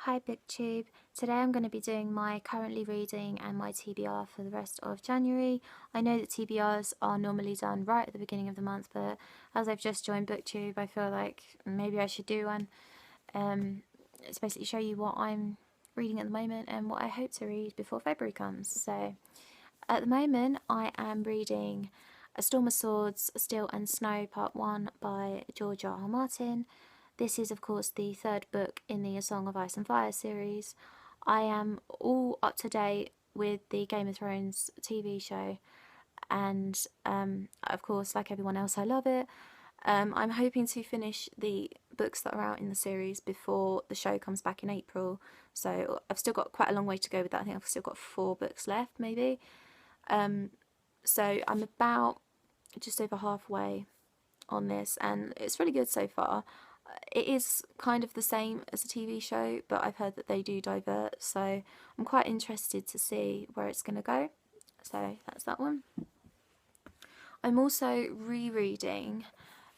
Hi BookTube. Today I'm going to be doing my currently reading and my TBR for the rest of January. I know that TBRs are normally done right at the beginning of the month, but as I've just joined BookTube, I feel like maybe I should do one. It's basically show you what I'm reading at the moment and what I hope to read before February comes. So at the moment I am reading A Storm of Swords, Steel and Snow Part 1 by George R. R. Martin. This is, of course, the third book in the A Song of Ice and Fire series. I am all up to date with the Game of Thrones TV show, and of course, like everyone else, I love it. I'm hoping to finish the books that are out in the series before the show comes back in April, so I've still got quite a long way to go with that. I think I've still got 4 books left, maybe. So I'm about just over halfway on this, and it's really good so far. It is kind of the same as a TV show, but I've heard that they do divert, so I'm quite interested to see where it's going to go. So that's that one. I'm also rereading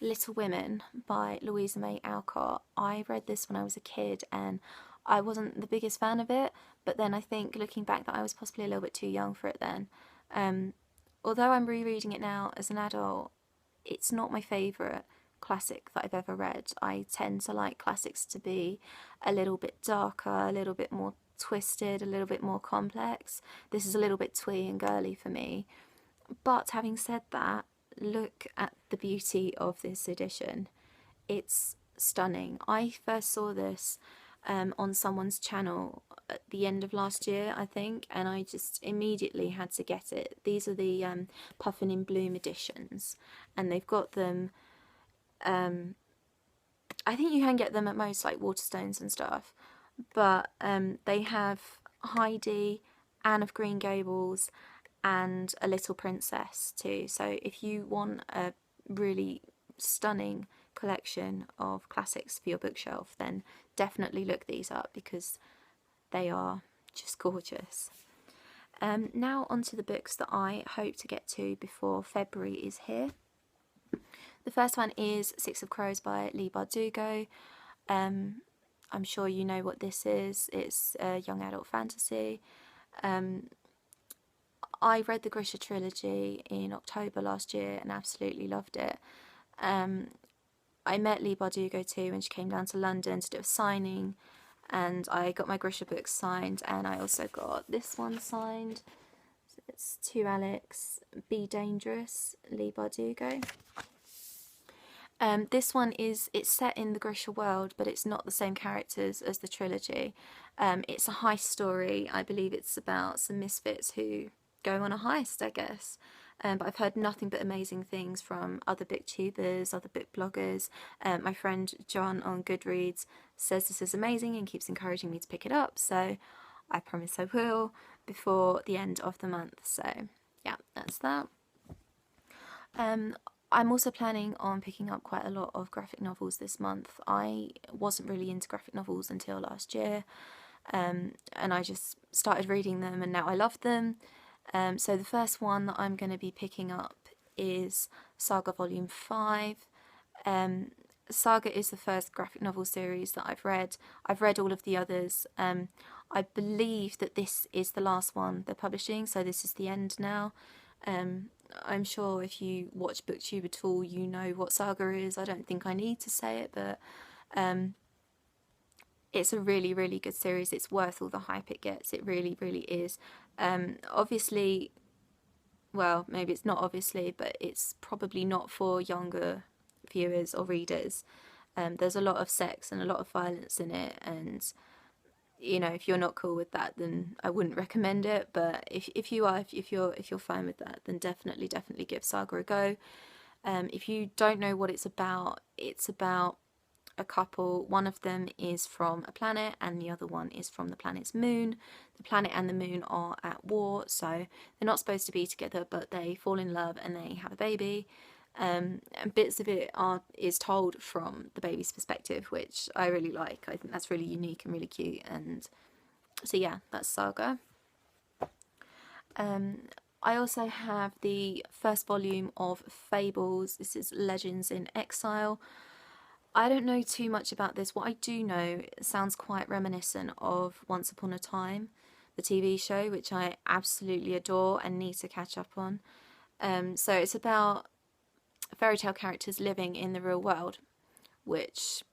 Little Women by Louisa May Alcott. I read this when I was a kid and I wasn't the biggest fan of it, but then I think looking back that I was possibly a little bit too young for it then. Although I'm rereading it now as an adult, it's not my favourite classic that I've ever read. I tend to like classics to be a little bit darker, a little bit more twisted, a little bit more complex. This is a little bit twee and girly for me. But having said that, look at the beauty of this edition. It's stunning. I first saw this on someone's channel at the end of last year, I think, and I just immediately had to get it. These are the Puffin in Bloom editions, and they've got them. I think you can get them at most like Waterstones and stuff, but they have Heidi, Anne of Green Gables, and A Little Princess too. So if you want a really stunning collection of classics for your bookshelf, then definitely look these up because they are just gorgeous. Now onto the books that I hope to get to before February is here. The first one is Six of Crows by Leigh Bardugo. I'm sure you know what this is. It's a young adult fantasy. I read the Grisha trilogy in October last year and absolutely loved it. I met Leigh Bardugo too when she came down to London to do a signing, and I got my Grisha books signed, and I also got this one signed. So it's To Alex, Be Dangerous, Leigh Bardugo. This one it's set in the Grisha world, but it's not the same characters as the trilogy. It's a heist story. I believe it's about some misfits who go on a heist, I guess. But I've heard nothing but amazing things from other booktubers, other book bloggers. My friend John on Goodreads says this is amazing and keeps encouraging me to pick it up, so I promise I will before the end of the month. So yeah, that's that. I'm also planning on picking up quite a lot of graphic novels this month. I wasn't really into graphic novels until last year, and I just started reading them and now I love them. So the first one that I'm going to be picking up is Saga Volume 5. Saga is the first graphic novel series that I've read. I've read all of the others. I believe that this is the last one they're publishing, so this is the end now. I'm sure if you watch BookTube at all, you know what Saga is. I don't think I need to say it, but it's a really, really good series. It's worth all the hype it gets. It really, really is. Obviously, well, maybe it's not obviously, but it's probably not for younger viewers or readers. There's a lot of sex and a lot of violence in it, and you know, if you're not cool with that, then I wouldn't recommend it. But if you are, if you're fine with that, then definitely give Saga a go. If you don't know what it's about a couple. One of them is from a planet and the other one is from the planet's moon. The planet and the moon are at war, so they're not supposed to be together, but they fall in love and they have a baby. And bits of it is told from the baby's perspective, which I really like. I think that's really unique and really cute. And so yeah, that's Saga. I also have the first volume of Fables. This is Legends in Exile. I don't know too much about this. What I do know sounds quite reminiscent of Once Upon a Time, the TV show, which I absolutely adore and need to catch up on. So it's about fairy tale characters living in the real world, which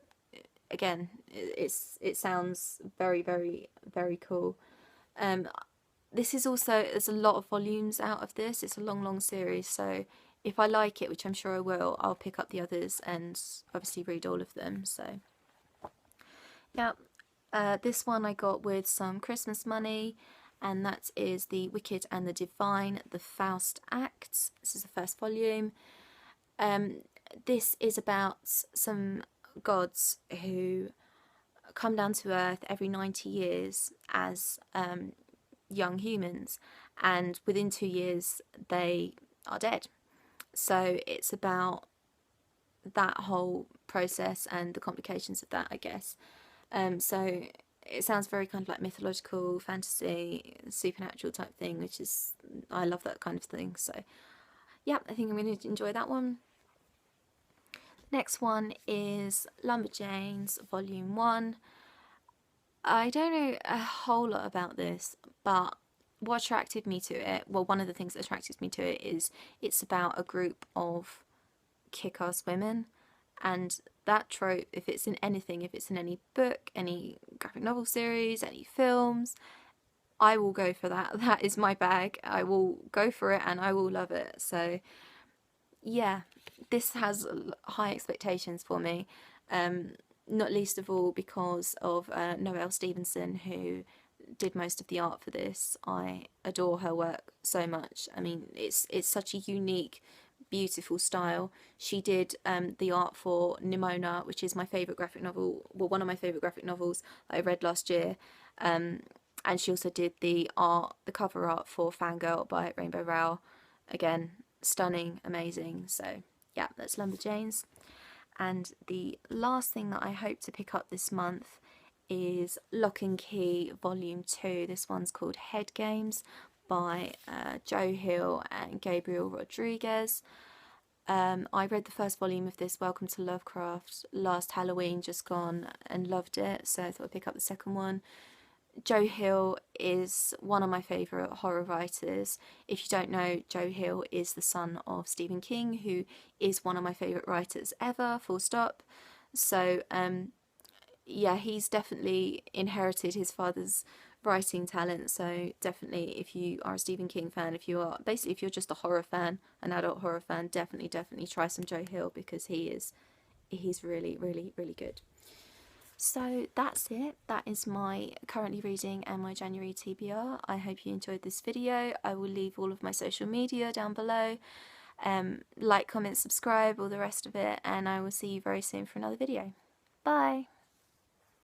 again, it sounds very, very, very cool. Um, this is also, there's a lot of volumes out of this. It's a long, long series, so if I like it, which I'm sure I will, I'll pick up the others and obviously read all of them. So yeah, this one I got with some Christmas money, and that is The Wicked and the Divine, the Faust Act. This is the first volume. This is about some gods who come down to Earth every 90 years as young humans, and within 2 years they are dead. So it's about that whole process and the complications of that, I guess. So it sounds very kind of like mythological, fantasy, supernatural type thing, which is, I love that kind of thing. So yeah, I think I'm going to enjoy that one. Next one is Lumberjanes Volume 1. I don't know a whole lot about this, but what attracted me to it, well, one of the things that attracted me to it is it's about a group of kick-ass women, and that trope, if it's in anything, if it's in any book, any graphic novel series, any films, I will go for that. That is my bag. I will go for it and I will love it. So yeah, this has high expectations for me, not least of all because of Noelle Stevenson, who did most of the art for this. I adore her work so much. I mean, it's such a unique, beautiful style. She did the art for Nimona, which is my favourite graphic novel, well, one of my favourite graphic novels that I read last year. And she also did the cover art for Fangirl by Rainbow Rowell. Again, stunning, amazing. So yeah, that's Lumberjanes. And the last thing that I hope to pick up this month is Lock and Key Volume 2. This one's called Head Games by Joe Hill and Gabriel Rodriguez. I read the first volume of this, Welcome to Lovecraft, last Halloween just gone, and loved it, so I thought I'd pick up the second one. Joe Hill is one of my favourite horror writers. If you don't know, Joe Hill is the son of Stephen King, who is one of my favourite writers ever, full stop. So yeah, he's definitely inherited his father's writing talent. So definitely, if you are a Stephen King fan, if you're just a horror fan, an adult horror fan, definitely try some Joe Hill, because he's really, really, really good. So that's it. That is my currently reading and my January TBR. I hope you enjoyed this video. I will leave all of my social media down below. Like, comment, subscribe, all the rest of it, and I will see you very soon for another video. Bye!